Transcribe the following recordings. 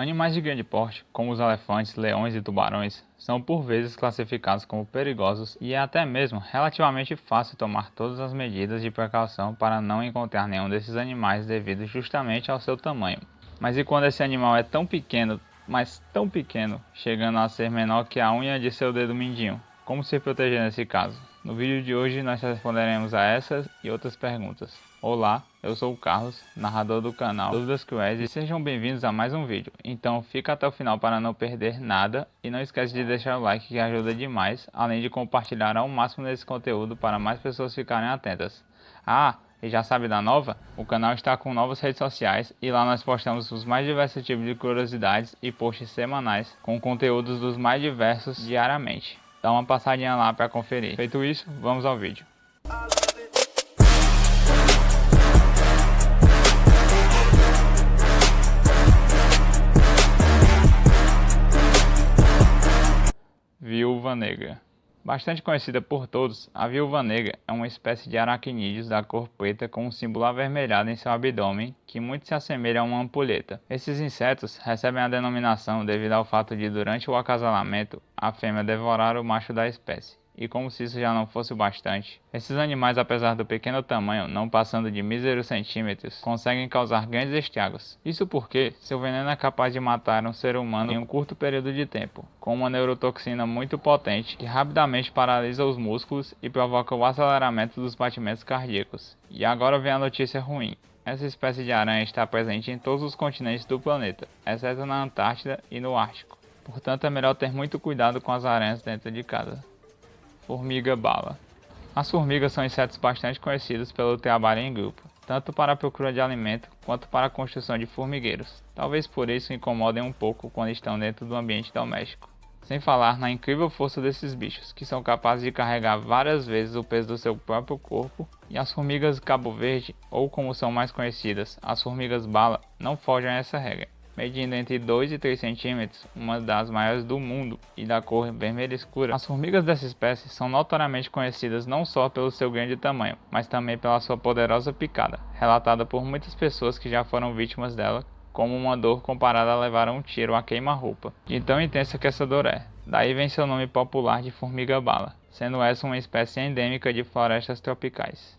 Animais de grande porte, como os elefantes, leões e tubarões, são por vezes classificados como perigosos e é até mesmo relativamente fácil tomar todas as medidas de precaução para não encontrar nenhum desses animais devido justamente ao seu tamanho. Mas e quando esse animal é tão pequeno, mas tão pequeno, chegando a ser menor que a unha de seu dedo mindinho? Como se proteger nesse caso? No vídeo de hoje nós responderemos a essas e outras perguntas. Olá, eu sou o Carlos, narrador do canal Dúvidas Cruéis, e sejam bem-vindos a mais um vídeo. Então fica até o final para não perder nada e não esquece de deixar o like que ajuda demais, além de compartilhar ao máximo desse conteúdo para mais pessoas ficarem atentas. Ah, e já sabe da nova? O canal está com novas redes sociais e lá nós postamos os mais diversos tipos de curiosidades e posts semanais com conteúdos dos mais diversos diariamente. Dá uma passadinha lá para conferir. Feito isso, vamos ao vídeo. Viúva negra. Bastante conhecida por todos, a viúva negra é uma espécie de aracnídeos da cor preta com um símbolo avermelhado em seu abdômen que muito se assemelha a uma ampulheta. Esses insetos recebem a denominação devido ao fato de, durante o acasalamento, a fêmea devorar o macho da espécie. E como se isso já não fosse o bastante, esses animais, apesar do pequeno tamanho, não passando de míseros centímetros, conseguem causar grandes estragos. Isso porque seu veneno é capaz de matar um ser humano em um curto período de tempo, com uma neurotoxina muito potente que rapidamente paralisa os músculos e provoca o aceleramento dos batimentos cardíacos. E agora vem a notícia ruim. Essa espécie de aranha está presente em todos os continentes do planeta, exceto na Antártida e no Ártico. Portanto, é melhor ter muito cuidado com as aranhas dentro de casa. Formiga-bala. As formigas são insetos bastante conhecidos pelo trabalho em grupo, tanto para a procura de alimento quanto para a construção de formigueiros. Talvez por isso incomodem um pouco quando estão dentro do ambiente doméstico. Sem falar na incrível força desses bichos, que são capazes de carregar várias vezes o peso do seu próprio corpo, e as formigas Cabo Verde, ou como são mais conhecidas, as formigas-bala, não fogem a essa regra. Medindo entre 2 e 3 centímetros, uma das maiores do mundo e da cor vermelha escura, as formigas dessa espécie são notoriamente conhecidas não só pelo seu grande tamanho, mas também pela sua poderosa picada, relatada por muitas pessoas que já foram vítimas dela, como uma dor comparada a levar um tiro a queima-roupa, de tão intensa que essa dor é. Daí vem seu nome popular de formiga-bala, sendo essa uma espécie endêmica de florestas tropicais.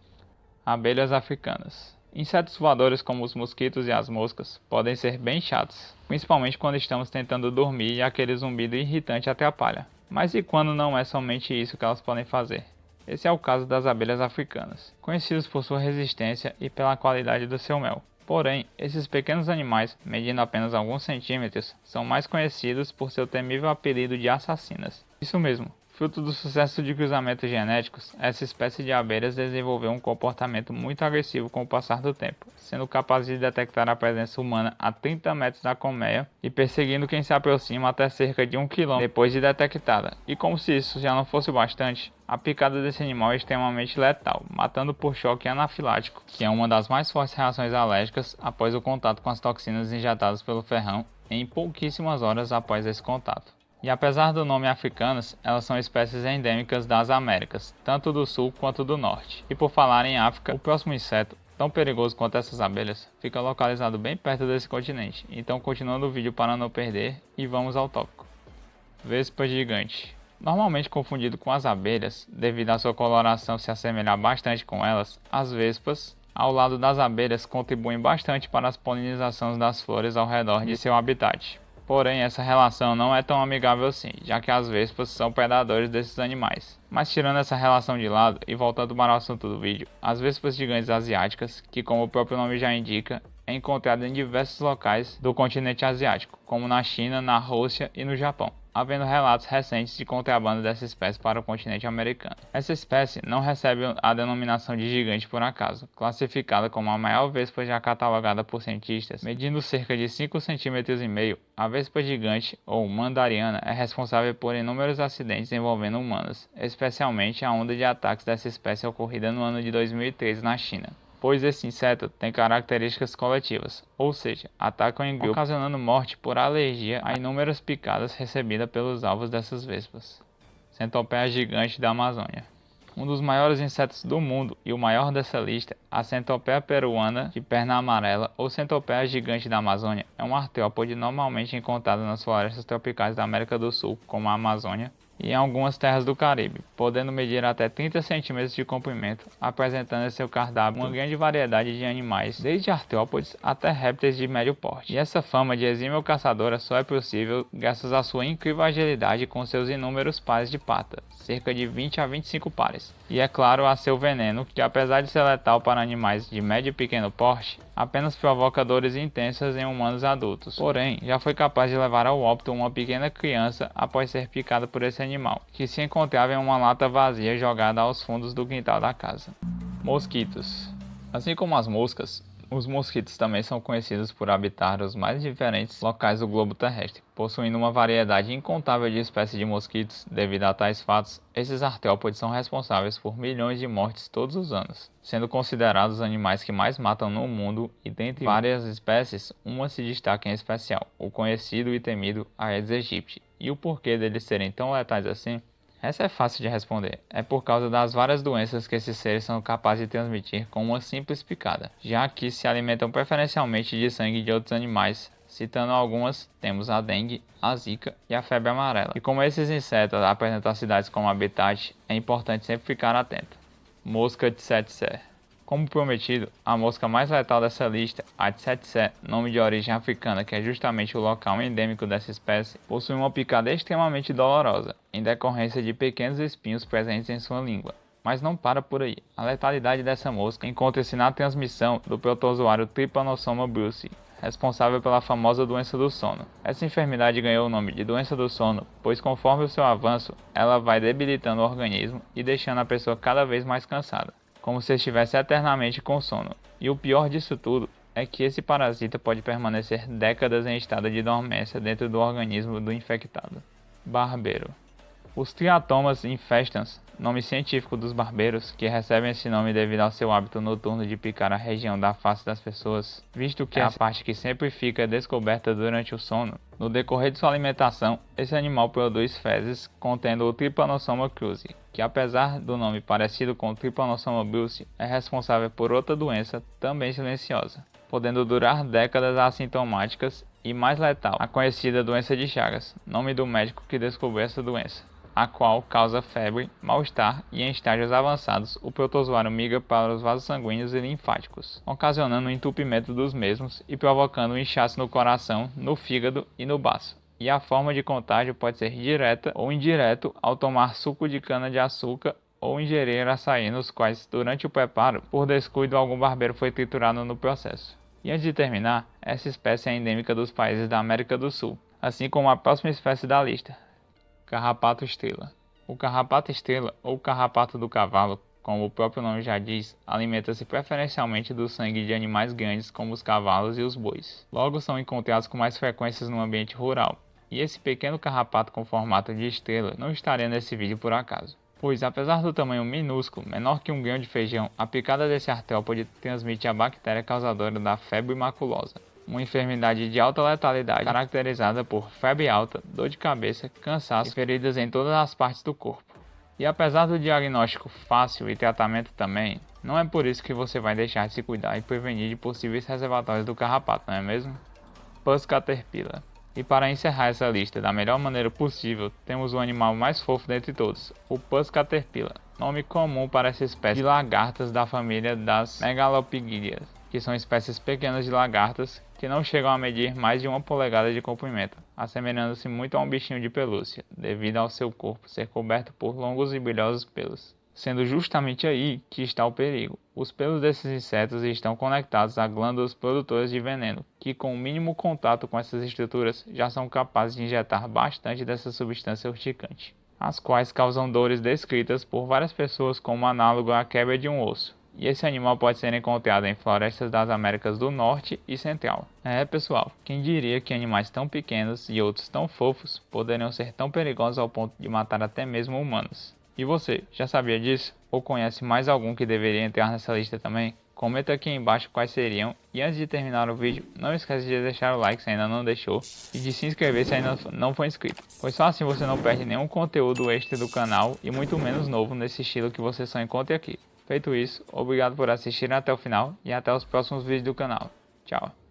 Abelhas africanas. Insetos voadores como os mosquitos e as moscas podem ser bem chatos, principalmente quando estamos tentando dormir e aquele zumbido irritante atrapalha. Mas e quando não é somente isso que elas podem fazer? Esse é o caso das abelhas africanas, conhecidas por sua resistência e pela qualidade do seu mel. Porém, esses pequenos animais, medindo apenas alguns centímetros, são mais conhecidos por seu temível apelido de assassinas. Isso mesmo. Fruto do sucesso de cruzamentos genéticos, essa espécie de abelhas desenvolveu um comportamento muito agressivo com o passar do tempo, sendo capaz de detectar a presença humana a 30 metros da colmeia e perseguindo quem se aproxima até cerca de 1 km depois de detectada. E como se isso já não fosse o bastante, a picada desse animal é extremamente letal, matando por choque anafilático, que é uma das mais fortes reações alérgicas após o contato com as toxinas injetadas pelo ferrão em pouquíssimas horas após esse contato. E apesar do nome africanas, elas são espécies endêmicas das Américas, tanto do sul quanto do norte. E por falar em África, o próximo inseto, tão perigoso quanto essas abelhas, fica localizado bem perto desse continente. Então continuando o vídeo para não perder, e vamos ao tópico. Vespa gigante. Normalmente confundido com as abelhas, devido à sua coloração se assemelhar bastante com elas, as vespas, ao lado das abelhas, contribuem bastante para as polinizações das flores ao redor de seu habitat. Porém, essa relação não é tão amigável assim, já que as vespas são predadores desses animais. Mas tirando essa relação de lado e voltando para o assunto do vídeo, as vespas gigantes asiáticas, que como o próprio nome já indica, é encontrada em diversos locais do continente asiático, como na China, na Rússia e no Japão, havendo relatos recentes de contrabando dessa espécie para o continente americano. Essa espécie não recebe a denominação de gigante por acaso, classificada como a maior vespa já catalogada por cientistas, medindo cerca de 5,5 cm. A vespa gigante, ou mandariana, é responsável por inúmeros acidentes envolvendo humanos, especialmente a onda de ataques dessa espécie ocorrida no ano de 2013 na China, pois esse inseto tem características coletivas, ou seja, atacam em grupo, ocasionando morte por alergia a inúmeras picadas recebidas pelos alvos dessas vespas. Centopeia gigante da Amazônia. Um dos maiores insetos do mundo e o maior dessa lista, a centopeia peruana de perna amarela ou centopeia gigante da Amazônia, é um artrópode normalmente encontrado nas florestas tropicais da América do Sul, como a Amazônia, e em algumas terras do Caribe, podendo medir até 30 centímetros de comprimento, apresentando em seu cardápio uma grande variedade de animais, desde artrópodes até répteis de médio porte. E essa fama de exímia caçadora só é possível graças à sua incrível agilidade com seus inúmeros pares de pata, cerca de 20 a 25 pares. E é claro, a seu veneno, que apesar de ser letal para animais de médio e pequeno porte, apenas provoca dores intensas em humanos adultos. Porém, já foi capaz de levar ao óbito uma pequena criança após ser picada por esse animal, que se encontrava em uma lata vazia jogada aos fundos do quintal da casa. Mosquitos. Assim como as moscas, os mosquitos também são conhecidos por habitar os mais diferentes locais do globo terrestre. Possuindo uma variedade incontável de espécies de mosquitos, devido a tais fatos, esses artrópodes são responsáveis por milhões de mortes todos os anos, sendo considerados os animais que mais matam no mundo, e dentre várias espécies, uma se destaca em especial, o conhecido e temido Aedes aegypti. E o porquê deles serem tão letais assim? Essa é fácil de responder, é por causa das várias doenças que esses seres são capazes de transmitir com uma simples picada, já que se alimentam preferencialmente de sangue de outros animais. Citando algumas, temos a dengue, a zika e a febre amarela. E como esses insetos apresentam as cidades como habitat, é importante sempre ficar atento. Mosca de Tsetse. Como prometido, a mosca mais letal dessa lista, a Tsetse, nome de origem africana que é justamente o local endêmico dessa espécie, possui uma picada extremamente dolorosa, em decorrência de pequenos espinhos presentes em sua língua. Mas não para por aí. A letalidade dessa mosca encontra-se na transmissão do protozoário Trypanosoma brucei, responsável pela famosa doença do sono. Essa enfermidade ganhou o nome de doença do sono, pois conforme o seu avanço, ela vai debilitando o organismo e deixando a pessoa cada vez mais cansada, como se estivesse eternamente com sono. E o pior disso tudo é que esse parasita pode permanecer décadas em estado de dormência dentro do organismo do infectado. Barbeiro. Os Triatomas infestans, nome científico dos barbeiros, que recebem esse nome devido ao seu hábito noturno de picar a região da face das pessoas, visto que é a parte que sempre fica descoberta durante o sono. No decorrer de sua alimentação, esse animal produz fezes contendo o Trypanosoma cruzi, que apesar do nome parecido com o Trypanosoma brucei, é responsável por outra doença também silenciosa, podendo durar décadas assintomáticas, e mais letal, a conhecida doença de Chagas, nome do médico que descobriu essa doença, a qual causa febre, mal-estar e em estágios avançados o protozoário migra para os vasos sanguíneos e linfáticos, ocasionando o entupimento dos mesmos e provocando um inchaço no coração, no fígado e no baço. E a forma de contágio pode ser direta ou indireto ao tomar suco de cana-de-açúcar ou ingerir açaí, nos quais, durante o preparo, por descuido, algum barbeiro foi triturado no processo. E antes de terminar, essa espécie é endêmica dos países da América do Sul, assim como a próxima espécie da lista, carrapato estrela. O carrapato estrela, ou carrapato do cavalo, como o próprio nome já diz, alimenta-se preferencialmente do sangue de animais grandes como os cavalos e os bois. Logo são encontrados com mais frequências no ambiente rural. E esse pequeno carrapato com formato de estrela não estaria nesse vídeo por acaso, pois apesar do tamanho minúsculo, menor que um grão de feijão, a picada desse artrópode transmite a bactéria causadora da febre maculosa, uma enfermidade de alta letalidade caracterizada por febre alta, dor de cabeça, cansaço e feridas em todas as partes do corpo. E apesar do diagnóstico fácil e tratamento também, não é por isso que você vai deixar de se cuidar e prevenir de possíveis reservatórios do carrapato, não é mesmo? Pus caterpillar. E para encerrar essa lista da melhor maneira possível, temos o animal mais fofo dentre todos, o Pus caterpillar, nome comum para essa espécie de lagartas da família das Megalopygidias, que são espécies pequenas de lagartas que não chegam a medir mais de 1 polegada de comprimento, assemelhando-se muito a um bichinho de pelúcia, devido ao seu corpo ser coberto por longos e brilhosos pelos. Sendo justamente aí que está o perigo. Os pelos desses insetos estão conectados a glândulas produtoras de veneno, que com o mínimo contato com essas estruturas já são capazes de injetar bastante dessa substância urticante, as quais causam dores descritas por várias pessoas como análogo à quebra de um osso. E esse animal pode ser encontrado em florestas das Américas do Norte e Central. Pessoal, quem diria que animais tão pequenos e outros tão fofos poderiam ser tão perigosos ao ponto de matar até mesmo humanos? E você, já sabia disso? Ou conhece mais algum que deveria entrar nessa lista também? Comenta aqui embaixo quais seriam. E antes de terminar o vídeo, não esquece de deixar o like se ainda não deixou. E de se inscrever se ainda não for inscrito. Pois só assim você não perde nenhum conteúdo extra do canal e muito menos novo nesse estilo que você só encontra aqui. Feito isso, obrigado por assistir até o final e até os próximos vídeos do canal. Tchau.